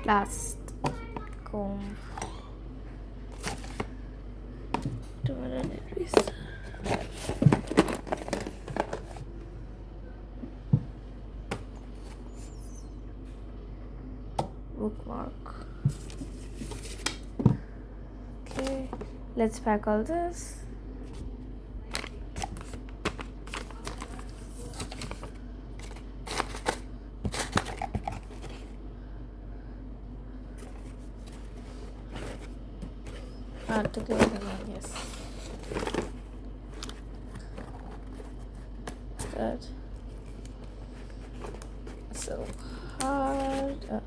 last comb. 200 degrees. Bookmark. Okay, let's pack all this. Hard to close again, yes. Good. So hard.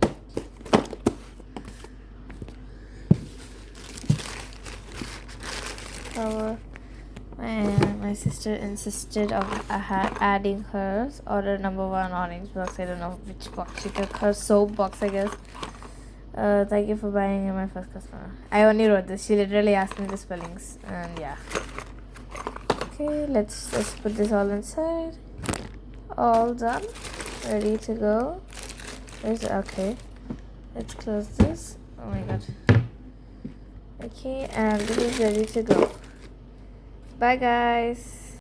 Cover. My sister insisted of adding hers. Order number 1 orange box. I don't know which box she took. Her soap box, I guess. Thank you for buying. You're my first customer. I only wrote this. She literally asked me the spellings, and yeah. Okay, let's just put this all inside. All done. Ready to go. Okay. Let's close this. Oh my god. Okay, and this is ready to go. Bye guys.